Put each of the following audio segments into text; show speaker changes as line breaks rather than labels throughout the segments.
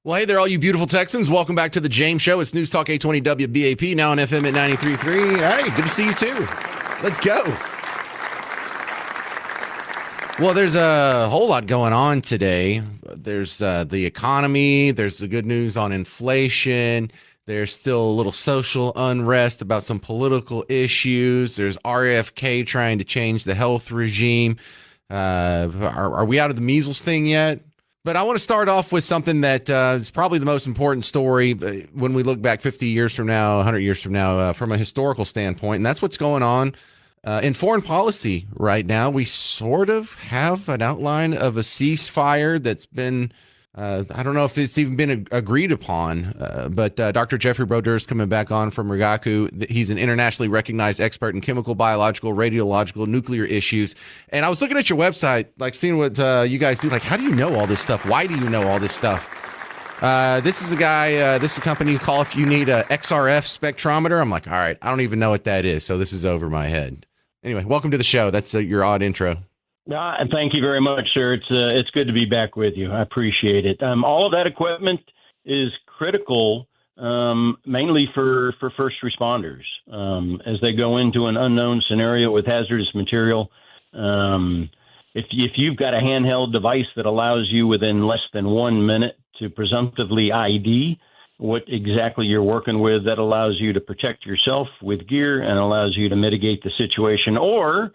Well, hey there, all you beautiful Texans. Welcome back to the James Show. It's News Talk 820 WBAP, now on FM at 93.3. Hey, good to see you too. Let's go. Well, there's a whole lot going on today. There's the economy. There's the good news on inflation. There's still a little social unrest about some political issues. There's RFK trying to change the health regime. Are we out of the measles thing yet? But I want to start off with something that is probably the most important story when we look back 50 years from now, 100 years from now, from a historical standpoint. And that's what's going on in foreign policy right now. We sort of have an outline of a ceasefire that's been, I don't know if it's even been agreed upon, but Dr. Jeffrey Broder is coming back on from Rigaku. He's an internationally recognized expert in chemical, biological, radiological, nuclear issues. And I was looking at your website, like seeing what you guys do. Like, how do you know all this stuff? Why do you know all this stuff? This is a guy, this is a company you call if you need a XRF spectrometer. I'm like, all right, I don't even know what that is. So this is over my head. Anyway, welcome to the show. That's your odd intro.
Thank you very much, sir. It's good to be back with you. I appreciate it. All of that equipment is critical, mainly for first responders as they go into an unknown scenario with hazardous material. If you've got a handheld device that allows you within less than 1 minute to presumptively ID what exactly you're working with, that allows you to protect yourself with gear and allows you to mitigate the situation, or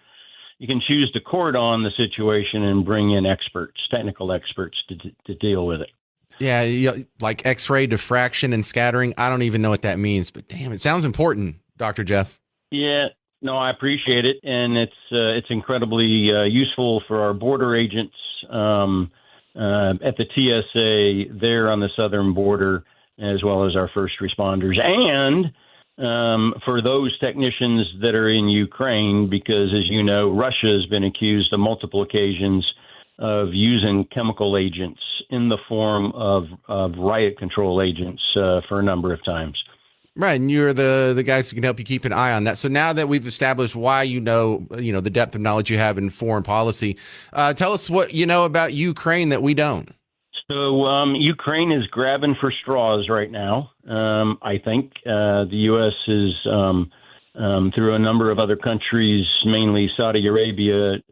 you can choose to court on the situation and bring in experts, technical experts, to deal with it.
Yeah, like X-ray diffraction and scattering. I don't even know what that means, but damn, it sounds important, Dr. Jeff.
Yeah, no, I appreciate it, and it's incredibly useful for our border agents at the TSA there on the southern border, as well as our first responders, and for those technicians that are in Ukraine, because, as you know, Russia has been accused on multiple occasions of using chemical agents in the form of riot control agents for a number of times.
Right, and you're the guys who can help you keep an eye on that. So now that we've established why you know the depth of knowledge you have in foreign policy, tell us what you know about Ukraine that we don't.
So Ukraine is grabbing for straws right now. I think the U.S. is, through a number of other countries, mainly Saudi Arabia,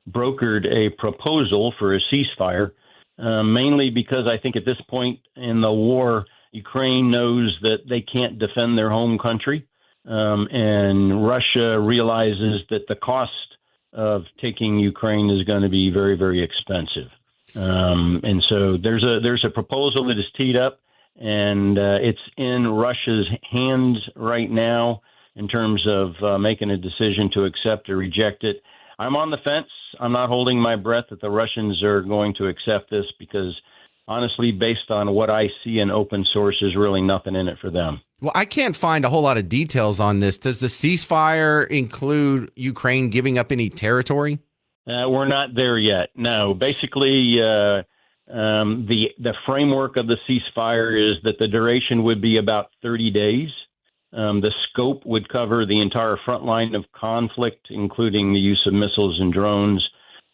brokered a proposal for a ceasefire, mainly because I think at this point in the war, Ukraine knows that they can't defend their home country, and Russia realizes that the cost of taking Ukraine is going to be very, very expensive. And so there's a proposal that is teed up, and it's in Russia's hands right now in terms of making a decision to accept or reject it. I'm on the fence. I'm not holding my breath that the Russians are going to accept this because, honestly, based on what I see in open source, there's really nothing in it for them.
Well, I can't find a whole lot of details on this. Does the ceasefire include Ukraine giving up any territory?
We're not there yet. No, basically, the framework of the ceasefire is that the duration would be about 30 days. The scope would cover the entire front line of conflict, including the use of missiles and drones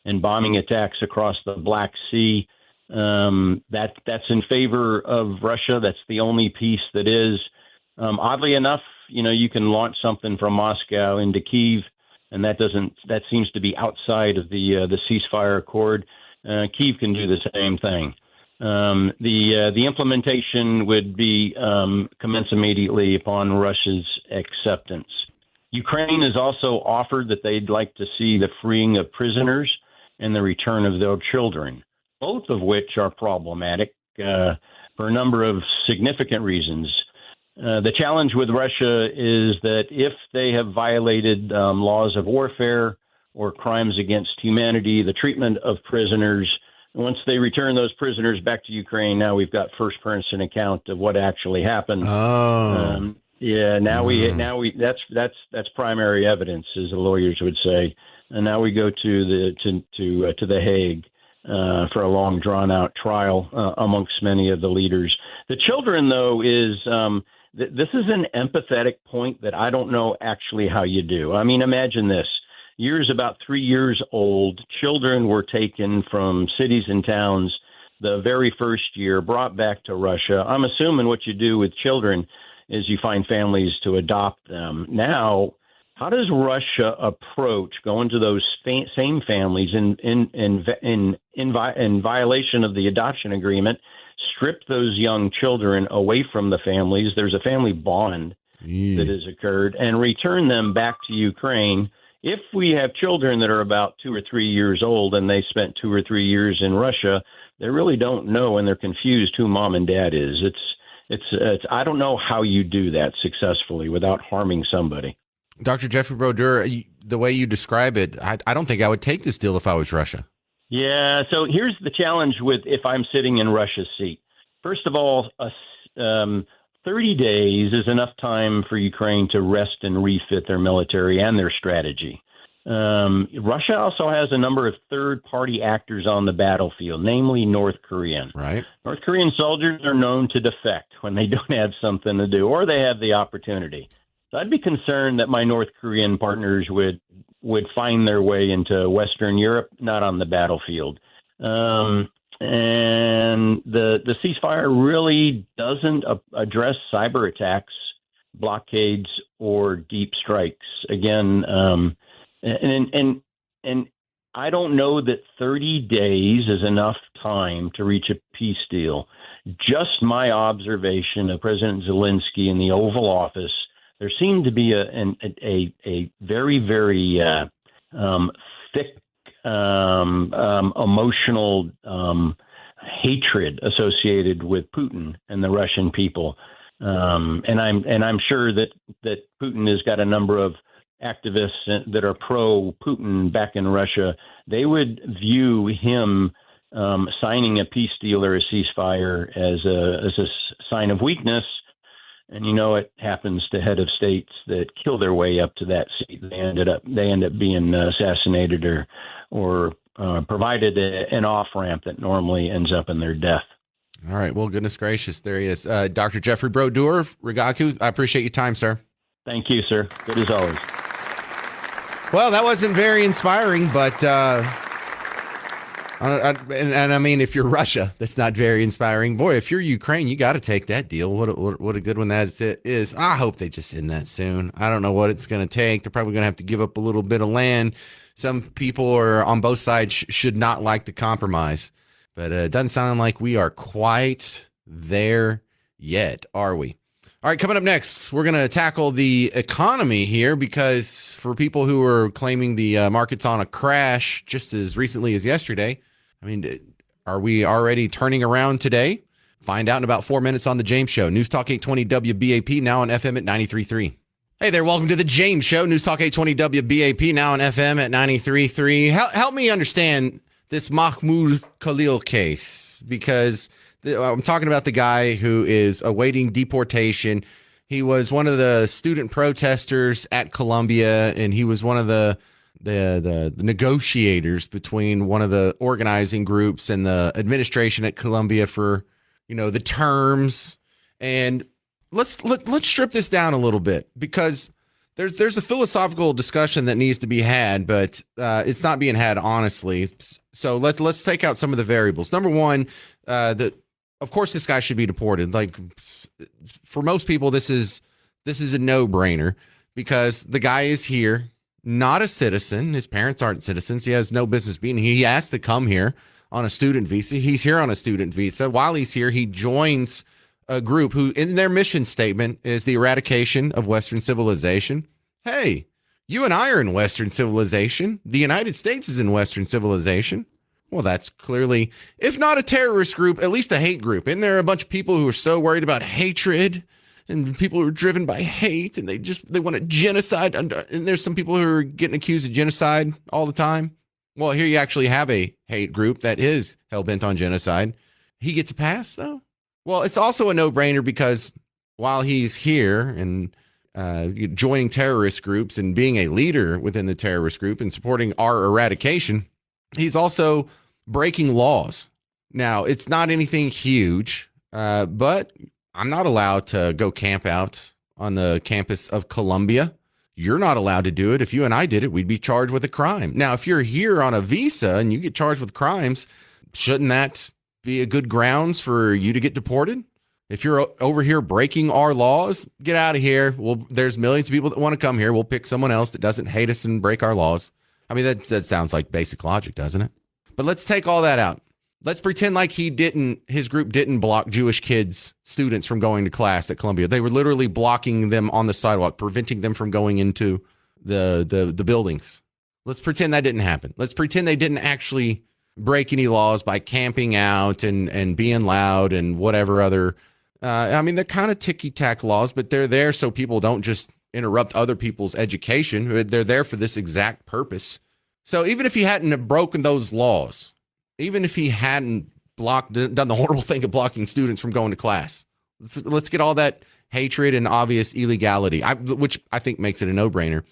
and bombing attacks across the Black Sea. That's in favor of Russia. That's the only piece that is. Oddly enough, you can launch something from Moscow into Kyiv, and that seems to be outside of the ceasefire accord. Kyiv can do the same thing. The implementation would be commence immediately upon Russia's acceptance. Ukraine has also offered that they'd like to see the freeing of prisoners and the return of their children, both of which are problematic for a number of significant reasons. The challenge with Russia is that if they have violated laws of warfare or crimes against humanity, the treatment of prisoners, once they return those prisoners back to Ukraine, now we've got first-person account of what actually happened.
Oh,
that's primary evidence, as the lawyers would say. And now we go to the Hague for a long, drawn-out trial amongst many of the leaders. The children, though, is this is an empathetic point that I don't know actually how you do. I mean, imagine this. Years about 3 years old, children were taken from cities and towns the very first year, brought back to Russia. I'm assuming what you do with children is you find families to adopt them. Now, how does Russia approach going to those same families in violation of the adoption agreement, strip those young children away from the families? There's a family bond that has occurred, and return them back to Ukraine. If we have children that are about 2 or 3 years old and they spent 2 or 3 years in Russia, they really don't know, and they're confused who mom and dad is. It's I don't know how you do that successfully without harming somebody.
Dr. Jeffrey Brodeur, the way you describe it, I don't think I would take this deal if I was Russia.
Yeah, so here's the challenge with if I'm sitting in Russia's seat. First of all, 30 days is enough time for Ukraine to rest and refit their military and their strategy. Russia also has a number of third-party actors on the battlefield, namely North Korean.
Right.
North Korean soldiers are known to defect when they don't have something to do or they have the opportunity. So I'd be concerned that my North Korean partners would find their way into Western Europe, not on the battlefield. And the ceasefire really doesn't address cyber attacks, blockades, or deep strikes. Again, and I don't know that 30 days is enough time to reach a peace deal. Just my observation of President Zelensky in the Oval Office, there seemed to be a very, very thick emotional hatred associated with Putin and the Russian people, and I'm sure that Putin has got a number of activists that are pro-Putin back in Russia. They would view him signing a peace deal or a ceasefire as a sign of weakness. And it happens to head of states that kill their way up to that seat. They end up being assassinated or provided an off ramp that normally ends up in their death.
All right. Well, goodness gracious, there he is, Dr. Jeffrey Brodeur, Rigaku. I appreciate your time, sir.
Thank you, sir. Good as always.
Well, that wasn't very inspiring, but and I mean, if you're Russia, that's not very inspiring. Boy, if you're Ukraine, you got to take that deal. What a good one that is. I hope they just end that soon. I don't know what it's going to take. They're probably going to have to give up a little bit of land. Some people are on both sides should not like the compromise, but it doesn't sound like we are quite there yet, are we? All right, coming up next, we're going to tackle the economy here because for people who are claiming the market's on a crash just as recently as yesterday, I mean, are we already turning around today? Find out in about 4 minutes on The James Show. News Talk 820 WBAP, now on FM at 93.3. Hey there, welcome to The James Show. News Talk 820 WBAP, now on FM at 93.3. Help me understand this Mahmoud Khalil case because I'm talking about the guy who is awaiting deportation. He was one of the student protesters at Columbia, and he was one of the negotiators between one of the organizing groups and the administration at Columbia for, the terms. And let's strip this down a little bit because there's a philosophical discussion that needs to be had, but it's not being had honestly. So let's take out some of the variables. Number one, of course, this guy should be deported. Like for most people, this is a no-brainer because the guy is here, not a citizen. His parents aren't citizens. He has no business being here. He has to come here on a student visa. He's here on a student visa. While he's here, he joins a group who, in their mission statement, is the eradication of Western civilization. Hey, you and I are in Western civilization. The United States is in Western civilization. Well, that's clearly, if not a terrorist group, at least a hate group. Isn't there a bunch of people who are so worried about hatred and people who are driven by hate and they want to genocide? And there's some people who are getting accused of genocide all the time. Well, here you actually have a hate group that is hell-bent on genocide. He gets a pass, though? Well, it's also a no-brainer because while he's here and joining terrorist groups and being a leader within the terrorist group and supporting our eradication, he's also breaking laws. Now, it's not anything huge, but I'm not allowed to go camp out on the campus of Columbia. You're not allowed to do it. If you and I did it, we'd be charged with a crime. Now, if you're here on a visa and you get charged with crimes, shouldn't that be a good grounds for you to get deported? If you're over here breaking our laws, get out of here. Well, there's millions of people that want to come here. We'll pick someone else that doesn't hate us and break our laws. I mean, that sounds like basic logic, doesn't it? But let's take all that out. Let's pretend like his group didn't block Jewish kids, students from going to class at Columbia. They were literally blocking them on the sidewalk, preventing them from going into the buildings. Let's pretend that didn't happen. Let's pretend they didn't actually break any laws by camping out and being loud and whatever other. I mean, they're kind of ticky-tack laws, but they're there so people don't just interrupt other people's education. They're there for this exact purpose. So even if he hadn't have broken those laws, even if he hadn't done the horrible thing of blocking students from going to class, let's get all that hatred and obvious illegality, which I think makes it a no-brainer.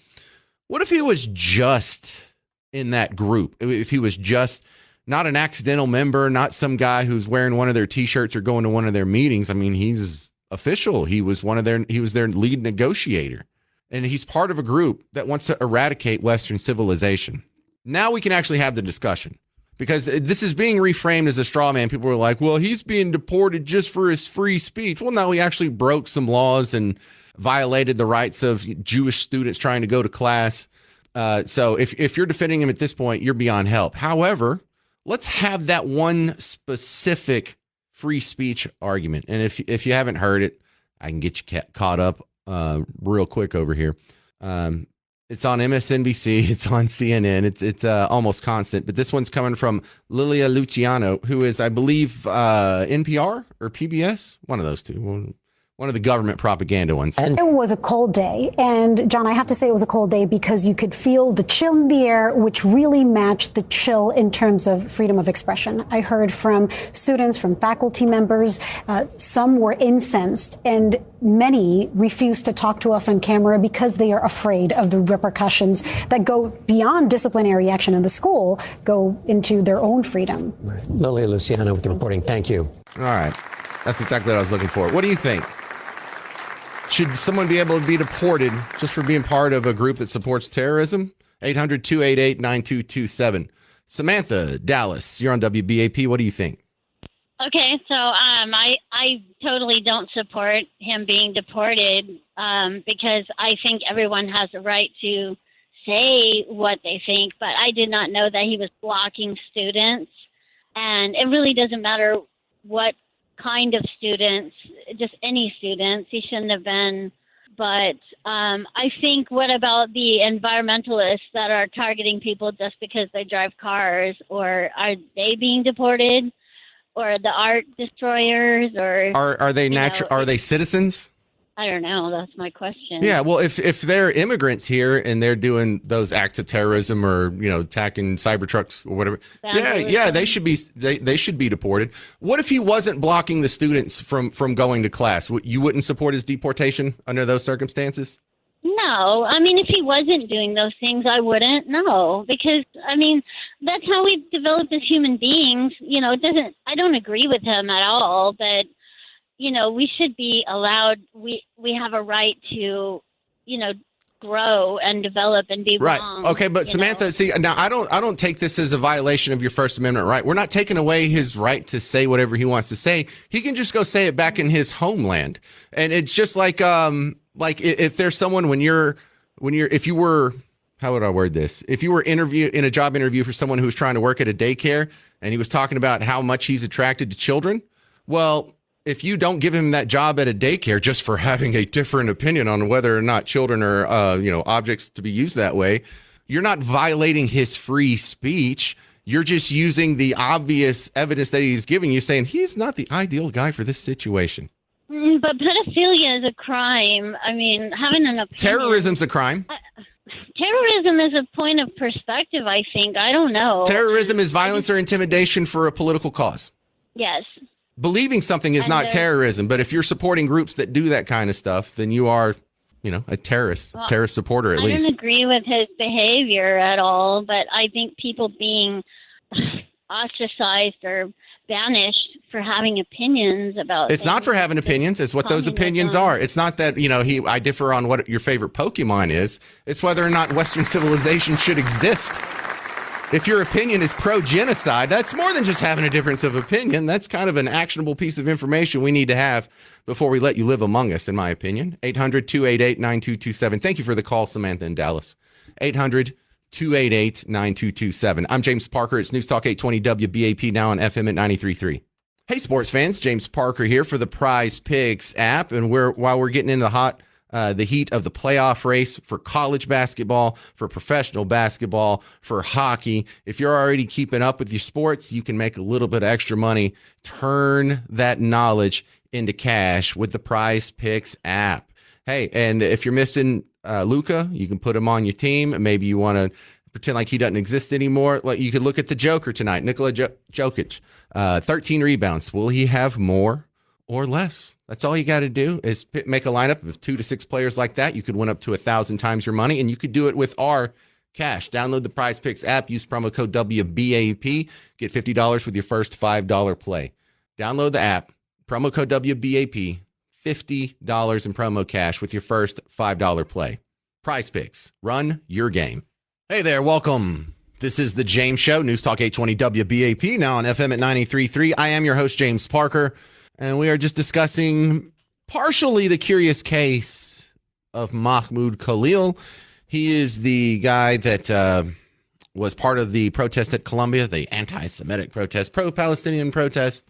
What if he was just in that group? If he was just not an accidental member, not some guy who's wearing one of their T-shirts or going to one of their meetings. I mean, he's official. He was their lead negotiator, and he's part of a group that wants to eradicate Western civilization. Now we can actually have the discussion, because this is being reframed as a straw man. People were like, well, he's being deported just for his free speech. Well, no, he actually broke some laws and violated the rights of Jewish students trying to go to class. So if you're defending him at this point, you're beyond help. However, let's have that one specific free speech argument. And if you haven't heard it, I can get you caught up real quick over here. It's on MSNBC. It's on CNN. It's almost constant. But this one's coming from Lilia Luciano, who is, I believe, NPR or PBS, one of those two. One of the government propaganda ones.
And it was a cold day. And John, I have to say it was a cold day because you could feel the chill in the air, which really matched the chill in terms of freedom of expression. I heard from students, from faculty members, some were incensed, and many refused to talk to us on camera because they are afraid of the repercussions that go beyond disciplinary action in the school, go into their own freedom.
Right. Lilia Luciano with the reporting. Thank you.
All right. That's exactly what I was looking for. What do you think? Should someone be able to be deported just for being part of a group that supports terrorism? 800-288-9227. Samantha, Dallas, you're on WBAP. What do you think?
Okay, so I totally don't support him being deported because I think everyone has a right to say what they think, but I did not know that he was blocking students. And it really doesn't matter what kind of students, just any students. He shouldn't have been. But I think, what about the environmentalists that are targeting people just because they drive cars? Or are they being deported? Or the art destroyers? Or
are they natural? Are they citizens?
I don't know. That's my question.
Yeah, well, if they're immigrants here and they're doing those acts of terrorism or attacking Cybertrucks or whatever, yeah, they should be deported. What if he wasn't blocking the students from going to class? You wouldn't support his deportation under those circumstances?
No, I mean, if he wasn't doing those things, I wouldn't. No, because I mean, that's how we develop as human beings. I don't agree with him at all, but we should be allowed, we have a right to, grow and develop and be
right.
wrong.
Okay, but Samantha, see, now I don't take this as a violation of your First Amendment right. We're not taking away his right to say whatever he wants to say. He can just go say it back in his homeland. And it's just like if there's someone if you were, how would I word this? If you were in a job interview for someone who was trying to work at a daycare and he was talking about how much he's attracted to children, well, if you don't give him that job at a daycare just for having a different opinion on whether or not children are, objects to be used that way, you're not violating his free speech. You're just using the obvious evidence that he's giving you, saying he's not the ideal guy for this situation.
But pedophilia is a crime. I mean, having an opinion.
Terrorism's a crime.
Terrorism is a point of perspective, I think. I don't know.
Terrorism is violence or intimidation for a political cause.
Yes.
Believing something is not terrorism, but if you're supporting groups that do that kind of stuff, then you are, a terrorist supporter at least.
I don't agree with his behavior at all, but I think people being ostracized or banished for having opinions about
it's not for having opinions. It's what those opinions are. It's not that, I differ on what your favorite Pokemon is. It's whether or not Western civilization should exist. If your opinion is pro-genocide, that's more than just having a difference of opinion. That's kind of an actionable piece of information we need to have before we let you live among us, in my opinion. 800-288-9227. Thank you for the call, Samantha in Dallas. 800-288-9227. I'm James Parker. It's News Talk 820 WBAP, now on FM at 93.3. Hey, sports fans. James Parker here for the Prize Picks app. And while we're getting into the heat of the playoff race for college basketball, for professional basketball, for hockey. If you're already keeping up with your sports, you can make a little bit of extra money. Turn that knowledge into cash with the Prize Picks app. Hey, and if you're missing Luka, you can put him on your team. Maybe you want to pretend like he doesn't exist anymore. Like, you could look at the Joker tonight, Nikola Jokic, 13 rebounds. Will he have more or less? That's all you got to do is make a lineup of 2 to 6 players like that. You could win up to 1,000 times your money, and you could do it with our cash. Download the Prize Picks app. Use promo code WBAP. Get $50 with your first $5 play. Download the app. Promo code WBAP. $50 in promo cash with your first $5 play. Prize Picks. Run your game. Hey there. Welcome. This is the James Show. News Talk 820 WBAP. Now on FM at 93.3. I am your host, James Parker. And we are just discussing partially the curious case of Mahmoud Khalil. He is the guy that was part of the protest at Columbia, the anti-Semitic protest, pro-Palestinian protest.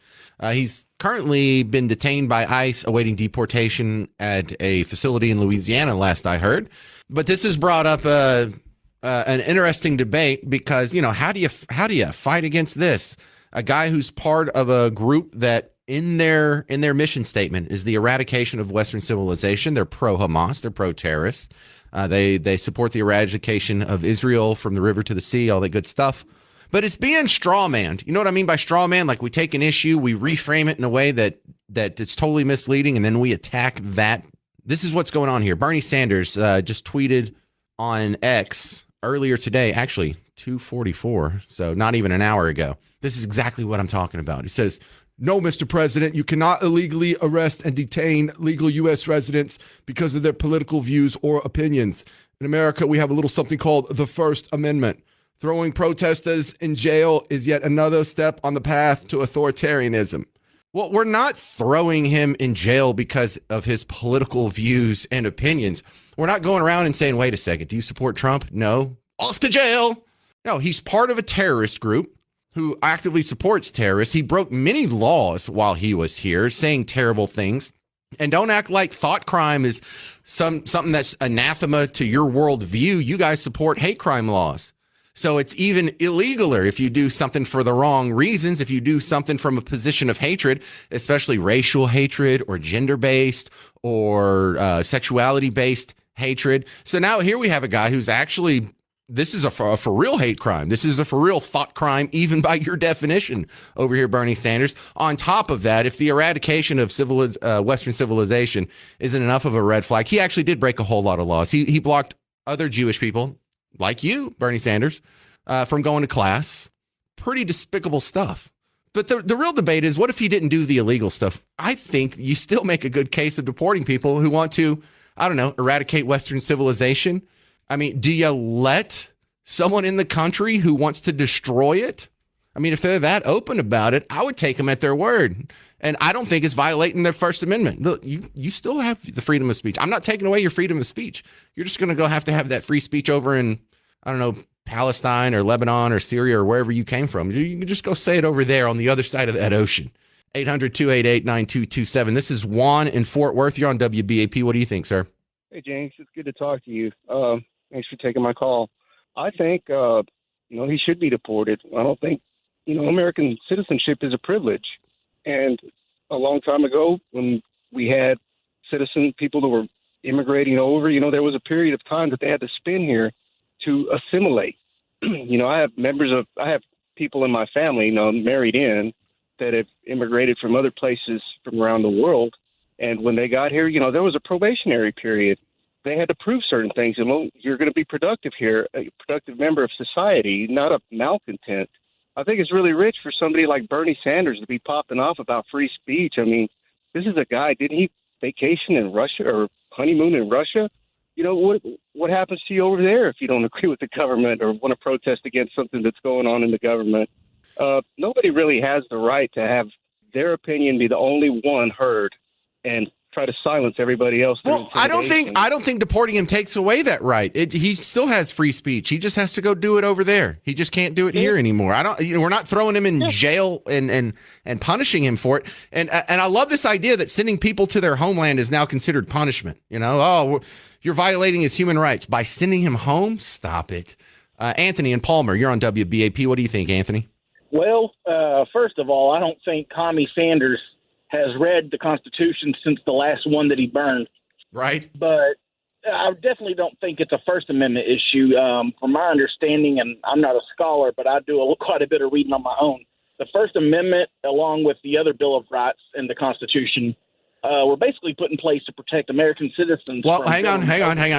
He's currently been detained by ICE awaiting deportation at a facility in Louisiana, last I heard. But this has brought up an interesting debate because, you know, how do you fight against this? A guy who's part of a group that in their mission statement is the eradication of Western civilization. They're pro-Hamas. They're pro-terrorist. They support the eradication of Israel from the river to the sea, all that good stuff. But it's being strawmanned. You know what I mean by strawman? Like, we take an issue, we reframe it in a way that it's totally misleading, and then we attack that. This is what's going on here. Bernie Sanders just tweeted on X earlier today, actually 2:44, so not even an hour ago. This is exactly what I'm talking about. He says, "No, Mr. President, you cannot illegally arrest and detain legal U.S. residents because of their political views or opinions. In America, we have a little something called the First Amendment. Throwing protesters in jail is yet another step on the path to authoritarianism." Well, we're not throwing him in jail because of his political views and opinions. We're not going around and saying, wait a second, do you support Trump? No. Off to jail. No, he's part of a terrorist group who actively supports terrorists. He broke many laws while he was here, saying terrible things. And don't act like thought crime is something that's anathema to your worldview. You guys support hate crime laws. So it's even illegaler if you do something for the wrong reasons, if you do something from a position of hatred, especially racial hatred or gender-based or sexuality-based hatred. So now here we have a guy who's actually, this is a for real hate crime. This is a for real thought crime, even by your definition over here, Bernie Sanders. On top of that, if the eradication of Western civilization isn't enough of a red flag, he actually did break a whole lot of laws. He blocked other Jewish people, like you, Bernie Sanders, from going to class. Pretty despicable stuff. But the real debate is, what if he didn't do the illegal stuff? I think you still make a good case of deporting people who want to, I don't know, eradicate Western civilization. I mean, do you let someone in the country who wants to destroy it? I mean, if they're that open about it, I would take them at their word. And I don't think it's violating their First Amendment. Look, you still have the freedom of speech. I'm not taking away your freedom of speech. You're just going to have that free speech over in, I don't know, Palestine or Lebanon or Syria or wherever you came from. You can just go say it over there on the other side of that ocean. 800-288-9227. This is Juan in Fort Worth. You're on WBAP. What do you think, sir?
Hey, James. It's good to talk to you. Thanks for taking my call. I think, he should be deported. I don't think, American citizenship is a privilege. And a long time ago, when we had people that were immigrating over, there was a period of time that they had to spend here to assimilate. I have people in my family, married in, that have immigrated from other places from around the world. And when they got here, there was a probationary period. They had to prove certain things. You're going to be productive here, a productive member of society, not a malcontent. I think it's really rich for somebody like Bernie Sanders to be popping off about free speech. I mean, this is a guy, didn't he vacation in Russia or honeymoon in Russia? what happens to you over there if you don't agree with the government or want to protest against something that's going on in the government? Nobody really has the right to have their opinion be the only one heard and try to silence everybody else.
Well, I don't think deporting him takes away that right. He still has free speech. He just has to go do it over there. He just can't do it here anymore. We're not throwing him in jail and punishing him for it. And I love this idea that sending people to their homeland is now considered punishment. You're violating his human rights by sending him home. Stop it. Anthony and Palmer, you're on WBAP. What do you think, Anthony?
Well, first of all, I don't think Tommy Sanders has read the Constitution since the last one that he burned.
Right.
But I definitely don't think it's a First Amendment issue. From my understanding, and I'm not a scholar, but I do quite a bit of reading on my own, the First Amendment, along with the other Bill of Rights and the Constitution, were basically put in place to protect American citizens.
Well, hang on.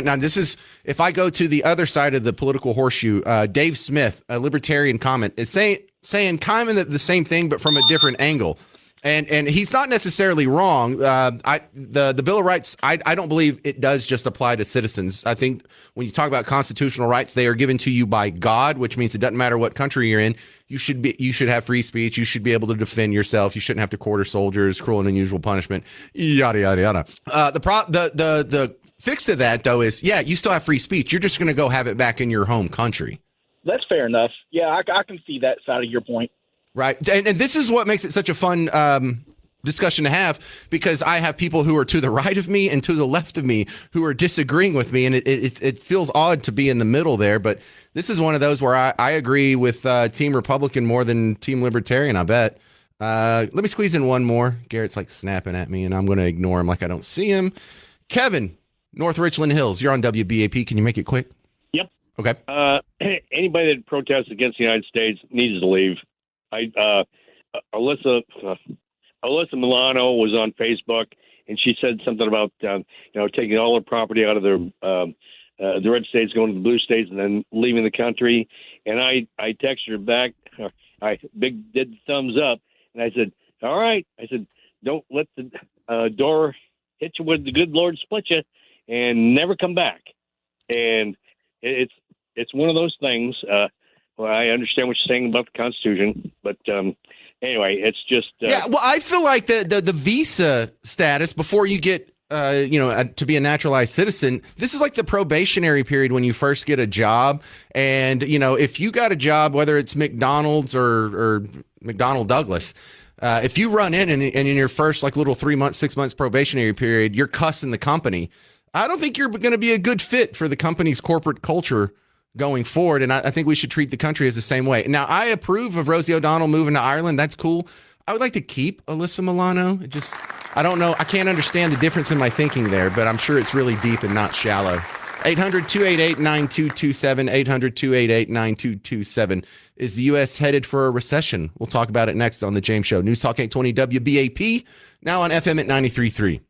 Now, this is, if I go to the other side of the political horseshoe, Dave Smith, a libertarian comment, is saying kind of the same thing, but from a different angle. And he's not necessarily wrong. The Bill of Rights, I don't believe it does just apply to citizens. I think when you talk about constitutional rights, they are given to you by God, which means it doesn't matter what country you're in. You should have free speech. You should be able to defend yourself. You shouldn't have to quarter soldiers, cruel and unusual punishment, yada yada yada. The fix to that though is, you still have free speech. You're just going to go have it back in your home country.
That's fair enough. Yeah, I can see that side of your point.
Right. And this is what makes it such a fun discussion to have, because I have people who are to the right of me and to the left of me who are disagreeing with me. And it feels odd to be in the middle there. But this is one of those where I agree with Team Republican more than Team Libertarian, I bet. Let me squeeze in one more. Garrett's like snapping at me, and I'm going to ignore him like I don't see him. Kevin, North Richland Hills, you're on WBAP. Can you make it quick?
Yep.
Okay.
Anybody that protests against the United States needs to leave. Alyssa Milano was on Facebook, and she said something about taking all their property out of the red states, going to the blue states, and then leaving the country. And I texted her back. I did the thumbs up, and I said, "All right." I said, "Don't let the door hit you with the good Lord split you, and never come back." And it's one of those things. Well, I understand what you're saying about the Constitution, but anyway, it's just
well, I feel like the visa status before you get to be a naturalized citizen, this is like the probationary period when you first get a job. And if you got a job, whether it's McDonald's or McDonnell Douglas, if you run in and in your first little 3 months, 6 months probationary period, you're cussing the company. I don't think you're going to be a good fit for the company's corporate culture going forward. And I think we should treat the country as the same way. Now, I approve of Rosie O'Donnell moving to Ireland. That's cool. I would like to keep Alyssa Milano. I don't know. I can't understand the difference in my thinking there, but I'm sure it's really deep and not shallow. 800-288-9227, 800-288-9227. Is the U.S. headed for a recession? We'll talk about it next on The James Show. News Talk 820 WBAP, now on FM at 93.3.